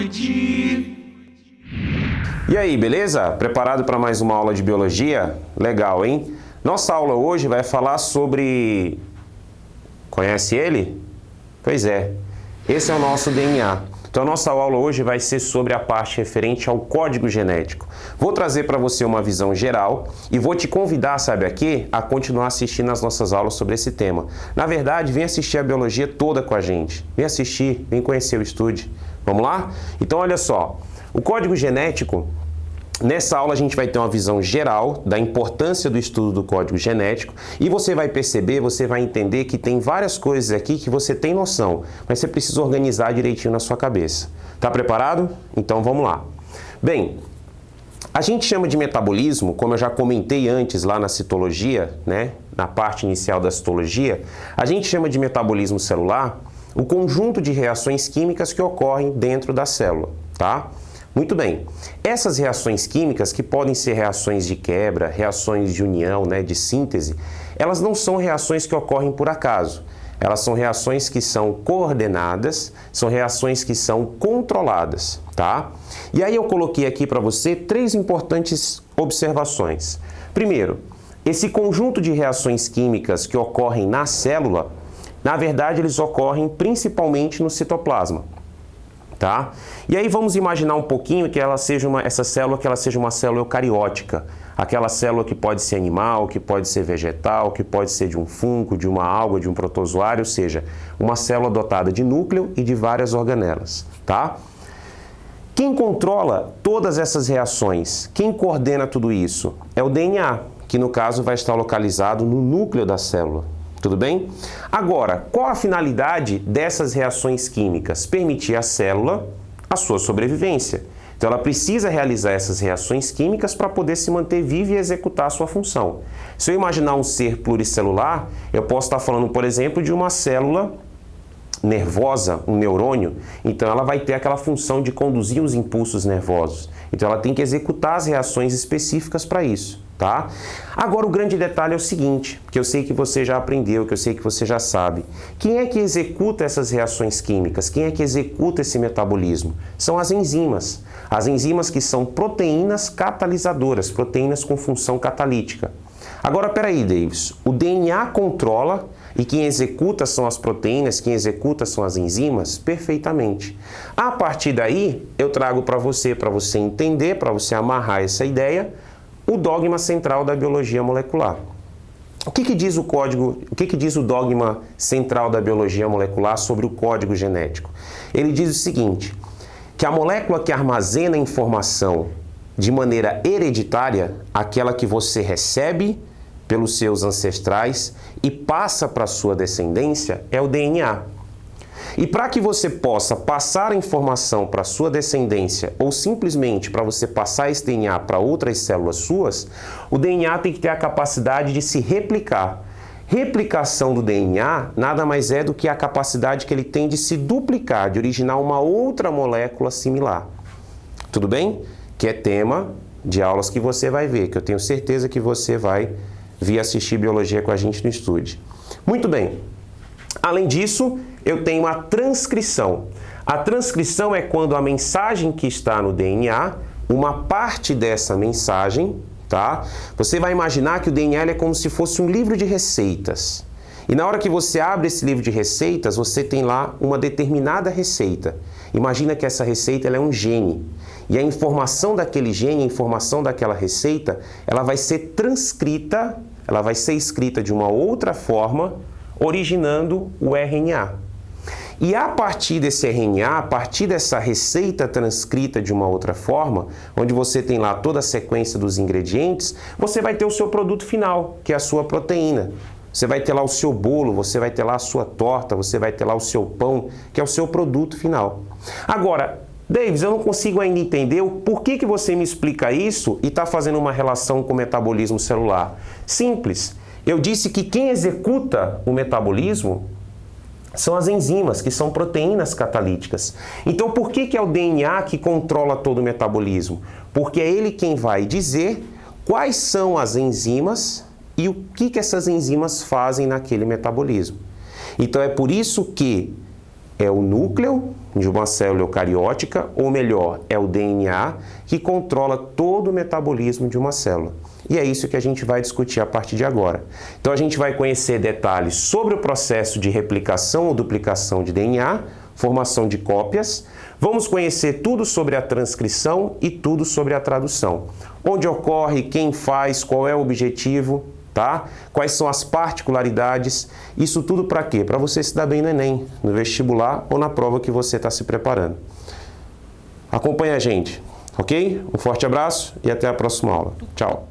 Saúde. E aí, beleza? Preparado para mais uma aula de biologia? Legal, hein? Nossa aula hoje vai falar sobre... Conhece ele? Pois é, esse é o nosso DNA. Então a nossa aula hoje vai ser sobre a parte referente ao código genético. Vou trazer para você uma visão geral e vou te convidar, sabe aqui, a continuar assistindo as nossas aulas sobre esse tema. Na verdade, vem assistir a biologia toda com a gente. Vem assistir, vem conhecer o estúdio. Vamos lá? Então olha só, o código genético, nessa aula a gente vai ter uma visão geral da importância do estudo do código genético e você vai perceber, você vai entender que tem várias coisas aqui que você tem noção, mas você precisa organizar direitinho na sua cabeça. Tá preparado? Então vamos lá. Bem, a gente chama de metabolismo, como eu já comentei antes lá na citologia, né, na parte inicial da citologia, a gente chama de metabolismo celular o conjunto de reações químicas que ocorrem dentro da célula, tá? Muito bem, essas reações químicas, que podem ser reações de quebra, reações de união, né, de síntese, elas não são reações que ocorrem por acaso. Elas são reações que são coordenadas, são reações que são controladas, tá? E aí eu coloquei aqui para você três importantes observações. Primeiro, esse conjunto de reações químicas que ocorrem na célula, na verdade eles ocorrem principalmente no citoplasma. Tá? E aí vamos imaginar um pouquinho que essa célula seja uma célula eucariótica, aquela célula que pode ser animal, que pode ser vegetal, que pode ser de um fungo, de uma alga, de um protozoário, ou seja, uma célula dotada de núcleo e de várias organelas, tá? Quem controla todas essas reações, quem coordena tudo isso, é o DNA, que no caso vai estar localizado no núcleo da célula. Tudo bem? Agora, qual a finalidade dessas reações químicas? Permitir à célula a sua sobrevivência. Então, ela precisa realizar essas reações químicas para poder se manter viva e executar a sua função. Se eu imaginar um ser pluricelular, eu posso estar falando, por exemplo, de uma célula nervosa, um neurônio. Então, ela vai ter aquela função de conduzir os impulsos nervosos. Então, ela tem que executar as reações específicas para isso. Tá? Agora o grande detalhe é o seguinte, que eu sei que você já aprendeu, que eu sei que você já sabe. Quem é que executa essas reações químicas? Quem é que executa esse metabolismo? São as enzimas. As enzimas que são proteínas catalisadoras, proteínas com função catalítica. Agora, peraí, Davis, o DNA controla e quem executa são as proteínas, quem executa são as enzimas? Perfeitamente. A partir daí, eu trago para você entender, para você amarrar essa ideia, o dogma central da biologia molecular. O que diz o dogma central da biologia molecular sobre o código genético? Ele diz o seguinte, que a molécula que armazena informação de maneira hereditária, aquela que você recebe pelos seus ancestrais e passa para a sua descendência, é o DNA. E para que você possa passar a informação para a sua descendência ou simplesmente para você passar esse DNA para outras células suas, o DNA tem que ter a capacidade de se replicar. Replicação do DNA nada mais é do que a capacidade que ele tem de se duplicar, de originar uma outra molécula similar. Tudo bem? Que é tema de aulas que você vai ver, que eu tenho certeza que você vai vir assistir biologia com a gente no estúdio. Muito bem. Além disso, eu tenho a transcrição. A transcrição é quando a mensagem que está no DNA, uma parte dessa mensagem, tá? Você vai imaginar que o DNA é como se fosse um livro de receitas. E na hora que você abre esse livro de receitas, você tem lá uma determinada receita. Imagina que essa receita ela é um gene. E a informação daquele gene, a informação daquela receita, ela vai ser transcrita, ela vai ser escrita de uma outra forma, originando o RNA. E a partir desse RNA, a partir dessa receita transcrita de uma outra forma, onde você tem lá toda a sequência dos ingredientes, você vai ter o seu produto final, que é a sua proteína. Você vai ter lá o seu bolo, você vai ter lá a sua torta, você vai ter lá o seu pão, que é o seu produto final. Agora, Davis, eu não consigo ainda entender o porquê que você me explica isso e está fazendo uma relação com o metabolismo celular. Simples. Eu disse que quem executa o metabolismo são as enzimas, que são proteínas catalíticas. Então, por que é o DNA que controla todo o metabolismo? Porque é ele quem vai dizer quais são as enzimas e o que essas enzimas fazem naquele metabolismo. Então, é por isso que é o núcleo de uma célula eucariótica, ou melhor, é o DNA, que controla todo o metabolismo de uma célula. E é isso que a gente vai discutir a partir de agora. Então a gente vai conhecer detalhes sobre o processo de replicação ou duplicação de DNA, formação de cópias. Vamos conhecer tudo sobre a transcrição e tudo sobre a tradução. Onde ocorre, quem faz, qual é o objetivo, tá? Quais são as particularidades. Isso tudo para quê? Para você se dar bem no Enem, no vestibular ou na prova que você está se preparando. Acompanhe a gente, ok? Um forte abraço e até a próxima aula. Tchau.